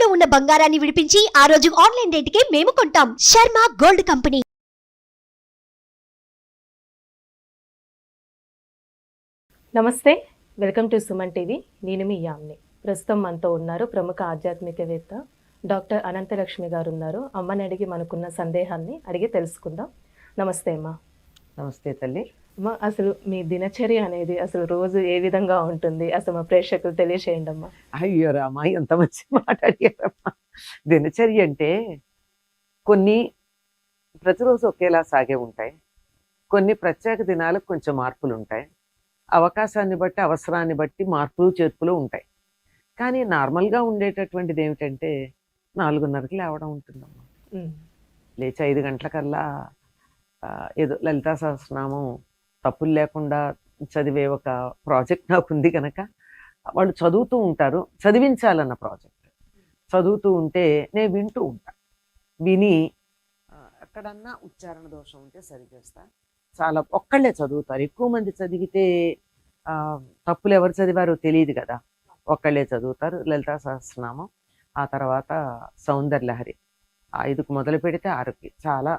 తాకట్టులో ఉన్న బంగారాన్ని విడిపించి ఆ రోజు ఆన్లైన్ రేటుకే మేము కొంటాం. Sharma gold company. నమస్తే, వెల్కమ్ టు సుమన్ టీవీ. నేను మీ యామ్ని. ప్రస్తుతం మనతో ఉన్నారు ప్రముఖ ఆధ్యాత్మికవేత్త డాక్టర్ అనంతలక్ష్మి గారు ఉన్నారు. అమ్మని అడిగి మనకున్న సందేహాన్ని అడిగి తెలుసుకుందాం. నమస్తే అమ్మ. నమస్తే తల్లి. అమ్మ, అసలు మీ దినచర్య అనేది అసలు రోజు ఏ విధంగా ఉంటుంది? అసలు మా ప్రేక్షకులు తెలియచేయండి అమ్మా. అయ్యో రామా, ఎంత మంచి మాట అడిగారమ్మా. దినచర్య అంటే కొన్ని ప్రతిరోజు ఒకేలా సాగే ఉంటాయి, కొన్ని ప్రత్యేక దినాలకు కొంచెం మార్పులు ఉంటాయి, అవకాశాన్ని బట్టి అవసరాన్ని బట్టి మార్పులు చేర్పులు ఉంటాయి. కానీ నార్మల్గా ఉండేటటువంటిది ఏమిటంటే 4:30కి లేవడం ఉంటుందమ్మా. లేచి 5 గంటలకల్లా ఏదో లలితా సహస్రనామం తప్పులు లేకుండా చదివే ఒక ప్రాజెక్ట్ నాకు ఉంది కనుక వాళ్ళు చదువుతూ ఉంటారు, చదివించాలన్న ప్రాజెక్ట్. చదువుతూ ఉంటే నేను వింటూ ఉంటా. విని ఎక్కడన్నా ఉచ్చారణ దోషం ఉంటే సరిచేస్తా. చాలా ఒక్కళ్ళే చదువుతారు. ఎక్కువ మంది చదివితే తప్పులు ఎవరు చదివారో తెలియదు కదా. ఒక్కళ్ళే చదువుతారు లలితా సహస్రనామం. ఆ తర్వాత సౌందర్యలహరి 5కు మొదలు పెడితే 6కి. చాలా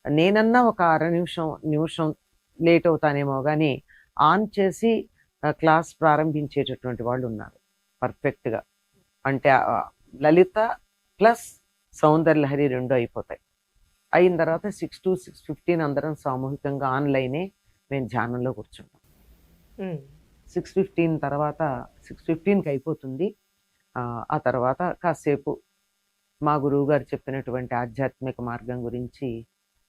నేనన్నా ఒక అర నిమిషం లేట్ అవుతానేమో కానీ ఆన్ చేసి క్లాస్ ప్రారంభించేటటువంటి వాళ్ళు ఉన్నారు పర్ఫెక్ట్గా. అంటే లలిత ప్లస్ సౌందర్యలహరి 2 అయిపోతాయి. అయిన తర్వాత 6 to 6:15 అందరం సామూహికంగా ఆన్లైనే మేము ధ్యానంలో కూర్చుంటాం. 6:15 తర్వాత 6:15కి అయిపోతుంది. ఆ తర్వాత కాసేపు మా గురువు గారు చెప్పినటువంటి ఆధ్యాత్మిక మార్గం గురించి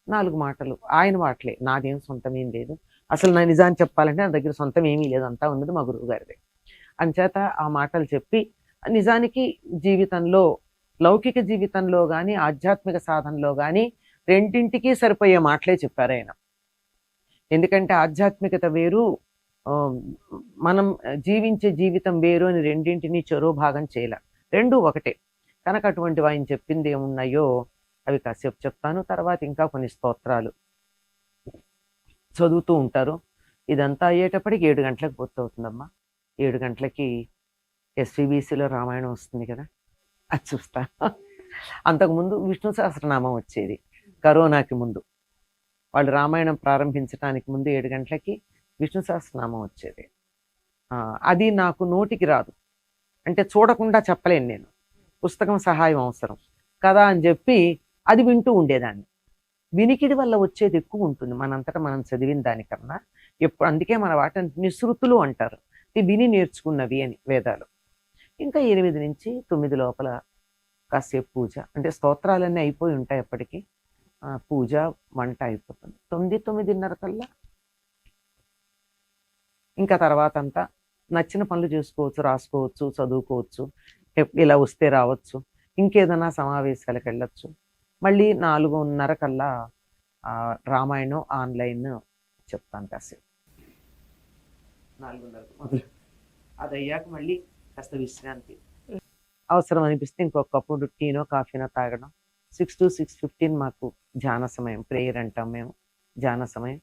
4 మాటలు, ఆయన మాటలే, నాదేం సొంతం ఏం లేదు. అసలు నా నిజాన్ని చెప్పాలంటే నా దగ్గర సొంతం ఏమీ లేదు, అంతా ఉన్నది మా గురువు గారిదే. అంచేత ఆ మాటలు చెప్పి నిజానికి జీవితంలో, లౌకిక జీవితంలో కానీ ఆధ్యాత్మిక సాధనలో కానీ రెండింటికి సరిపోయే మాటలే చెప్పారు ఆయన. ఎందుకంటే ఆధ్యాత్మికత వేరు, మనం జీవించే జీవితం వేరు అని రెండింటినీ చెరో భాగం చేయాల, రెండు ఒకటే కనుక అటువంటి ఆయన చెప్పింది ఏమున్నాయో అవి కాసేపు చెప్తాను. తర్వాత ఇంకా కొన్ని స్తోత్రాలు చదువుతూ ఉంటారు. ఇదంతా అయ్యేటప్పటికి 7 గంటలకు పూర్తవుతుందమ్మా. 7 గంటలకి ఎస్విబిసిలో రామాయణం వస్తుంది కదా, అది చూస్తా. అంతకుముందు విష్ణు సహస్రనామం వచ్చేది కరోనాకి ముందు. వాళ్ళు రామాయణం ప్రారంభించడానికి ముందు 7 గంటలకి విష్ణు సహస్రనామం వచ్చేది. అది నాకు నోటికి రాదు, అంటే చూడకుండా చెప్పలేను నేను, పుస్తకం సహాయం అవసరం కదా అని చెప్పి అది వింటూ ఉండేదాన్ని. వినికిడి వల్ల వచ్చేది ఎక్కువ ఉంటుంది మనంతటా మనం చదివిన దానికన్నా. ఎప్పుడు అందుకే మన వాటిని నిశ్రుతులు అంటారు, విని నేర్చుకున్నవి అని వేదాలు. ఇంకా 8 నుంచి 9 లోపల కాసేపు పూజ, అంటే స్తోత్రాలన్నీ అయిపోయి ఉంటాయి అప్పటికి. పూజ వంట అయిపోతుంది 9-9:30 కల్లా. ఇంకా తర్వాత అంతా నచ్చిన పనులు చేసుకోవచ్చు, రాసుకోవచ్చు, చదువుకోవచ్చు, ఇలా వస్తే రావచ్చు, ఇంకేదైనా సమావేశాలకు వెళ్ళచ్చు. మళ్ళీ 4:30 కల్లా రామాయణం ఆన్లైన్ చెప్తాను కాసేపు. 4:30 మొదలు, అది అయ్యాక మళ్ళీ కాస్త విశ్రాంతి, అవసరం అనిపిస్తే ఇంకొక కప్పుడు టీనో కాఫీనో తాగడం. 6 to 6:15 మాకు ధ్యాన సమయం, ప్రేయర్ అంటాం మేము, ధ్యాన సమయం.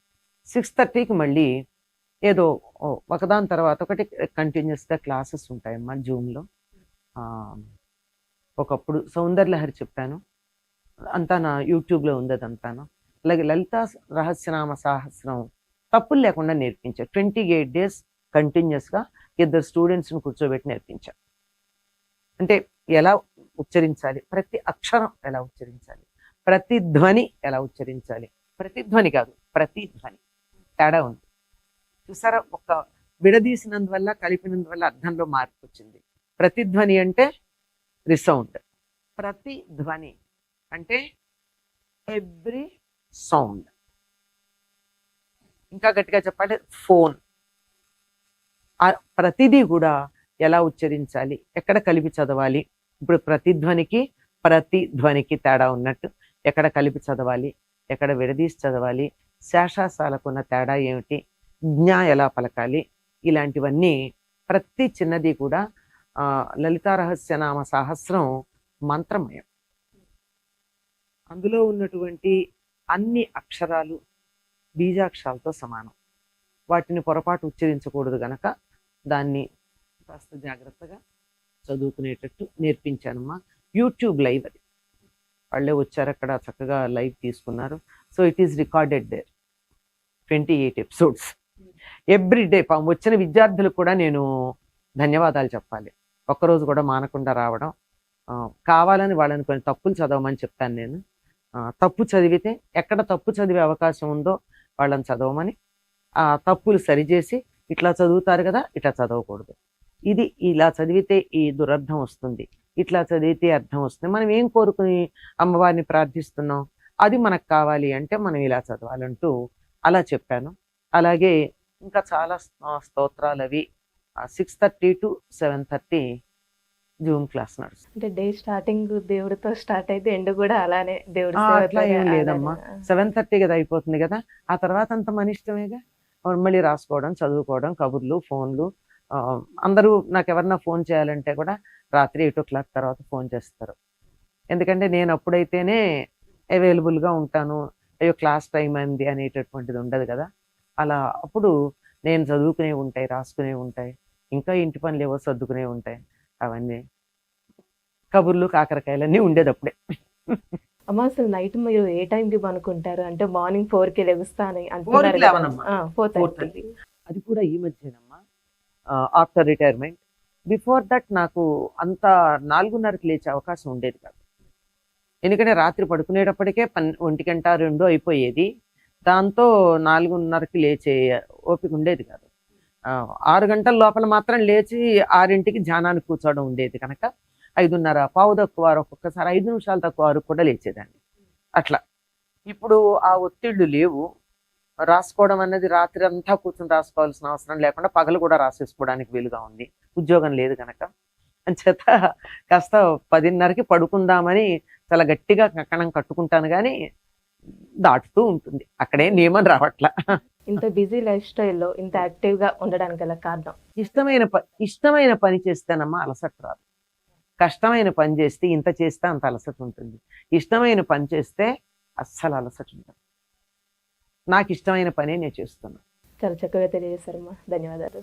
6:30కి మళ్ళీ ఏదో ఒకదాని తర్వాత ఒకటి కంటిన్యూస్గా క్లాసెస్ ఉంటాయమ్మా జూమ్లో. ఒకప్పుడు సౌందర్యలహరి చెప్పాను, అంతా నా యూట్యూబ్లో ఉంది అదంతాను. అలాగే లలితా రహస్యనామ సహస్రం తప్పులు లేకుండా నేర్పించారు. 28 days కంటిన్యూస్గా 2 స్టూడెంట్స్ని కూర్చోబెట్టి నేర్పించారు. అంటే ఎలా ఉచ్చరించాలి, ప్రతి అక్షరం ఎలా ఉచ్చరించాలి, ప్రతి ధ్వని ఎలా ఉచ్చరించాలి. ప్రతిధ్వని కాదు, ప్రతి ధ్వని తేడా ఉంది చూసారా. ఒక విడదీసినందువల్ల కలిపినందువల్ల అర్థంలో మార్పు వచ్చింది. ప్రతిధ్వని అంటే రిసౌండ్, ప్రతి ధ్వని అంటే ఎవ్రీ సౌండ్. ఇంకా గట్టిగా చెప్పాలి, ఫోన్. ప్రతిదీ కూడా ఎలా ఉచ్చరించాలి, ఎక్కడ కలిపి చదవాలి. ఇప్పుడు ప్రతిధ్వనికి ప్రతి ధ్వనికి తేడా ఉన్నట్టు ఎక్కడ కలిపి చదవాలి, ఎక్కడ విడదీసి చదవాలి, శేషాసాలకున్న తేడా ఏమిటి, జ్ఞ ఎలా పలకాలి, ఇలాంటివన్నీ ప్రతి చిన్నది కూడా లలితా రహస్యనామ సహస్రం మంత్రమయం. అందులో ఉన్నటువంటి అన్ని అక్షరాలు బీజాక్షరాలతో సమానం. వాటిని పొరపాటు ఉచ్చరించకూడదు గనక దాన్ని కాస్త జాగ్రత్తగా చదువుకునేటట్టు నేర్పించానమ్మా. యూట్యూబ్ లైవ్ అది, వాళ్ళే వచ్చారు అక్కడ చక్కగా లైవ్ తీసుకున్నారు. So it is recorded there 28 episodes everyday. వచ్చిన విద్యార్థులకు కూడా నేను ధన్యవాదాలు చెప్పాలి. ఒక్కరోజు కూడా మానకుండా రావడం, కావాలని వాళ్ళని కొన్ని తప్పులు చదవమని చెప్తాను నేను. తప్పు చదివితే ఎక్కడ తప్పు చదివే అవకాశం ఉందో వాళ్ళని చదవమని, ఆ తప్పులు సరిచేసి ఇట్లా చదువుతారు కదా, ఇట్లా చదవకూడదు, ఇది ఇలా చదివితే ఈ దురర్థం వస్తుంది, ఇట్లా చదివితే అర్థం వస్తుంది, మనం ఏం కోరుకుని అమ్మవారిని ప్రార్థిస్తున్నాం, అది మనకు కావాలి అంటే మనం ఇలా చదవాలంటూ అలా చెప్పాను. అలాగే ఇంకా చాలా స్తోత్రాలు అవి 6:30 to 7:30 జూమ్ క్లాస్ నడుస్తుంది. అంటే డే స్టార్టింగ్ దేవుడితో స్టార్ట్ అయితే ఎండ్ కూడా అలానే దేవుడి అట్లా ఏం లేదమ్మా, 7:30 కదా అయిపోతుంది కదా, ఆ తర్వాత అంత మన ఇష్టమేగా. మళ్ళీ రాసుకోవడం, చదువుకోవడం, కబుర్లు, ఫోన్లు. అందరూ నాకు ఎవరన్నా ఫోన్ చేయాలంటే కూడా రాత్రి 8 o'clock తర్వాత ఫోన్ చేస్తారు. ఎందుకంటే నేను అప్పుడైతేనే అవైలబుల్గా ఉంటాను. అయ్యో క్లాస్ టైం అయింది అనేటటువంటిది ఉండదు కదా. అలా అప్పుడు నేను చదువుకునే ఉంటాయి, రాసుకునే ఉంటాయి, ఇంకా ఇంటి పనులు ఏవో సర్దుకునే ఉంటాయి. అవన్నీ కబుర్లు, కాకరకాయలన్నీ ఉండేది అప్పుడే. అమ్మ అసలు నైట్ మీరు ఏ టైంకి పనుకుంటారు? అంటే మార్నింగ్ 4కి లెగుస్తాను 4కి లేవనమ్మా. 4:30. అది కూడా ఈ మధ్యనమ్మా, ఆఫ్టర్ రిటైర్మెంట్. బిఫోర్ దట్ నాకు అంత 4:30కి లేచే అవకాశం ఉండేది కాదు. ఎందుకంటే రాత్రి పడుకునేటప్పటికే 1-2 అయిపోయేది. దాంతో 4:30కి లేచే ఓపిక ఉండేది కాదు. 6 గంటల లోపల మాత్రం లేచి 6ంటికి ధ్యానానికి కూర్చోవడం ఉండేది కనుక 5:30, పావు తక్కువ, ఒక్కొక్కసారి 5 నిమిషాలు తక్కువ వరకు కూడా లేచేదాన్ని. అట్లా ఇప్పుడు ఆ ఒత్తిళ్లు లేవు. రాసుకోవడం అనేది రాత్రి అంతా కూర్చొని రాసుకోవాల్సిన అవసరం లేకుండా పగలు కూడా రాసేసుకోవడానికి వీలుగా ఉంది. ఉద్యోగం లేదు కనుక. అంచేత కాస్త 10:30కి పడుకుందామని చాలా గట్టిగా కక్కణం కట్టుకుంటాను, కానీ దాటుతూ ఉంటుంది. అక్కడే నియమం రావట్లా. ఇంత బిజీ లైఫ్ స్టైల్లో ఇంత యాక్టివ్ గా ఉండడానికి గల కారణం? ఇష్టమైన పని చేస్తేనమ్మా అలసట రాదు. కష్టమైన పని చేస్తే ఇంత చేస్తే అంత అలసట ఉంటుంది. ఇష్టమైన పని చేస్తే అస్సలు అలసట ఉంటుంది. నాకు ఇష్టమైన పనే నేను చేస్తున్నాను. చాలా చక్కగా తెలియజేశారమ్మా, ధన్యవాదాలు.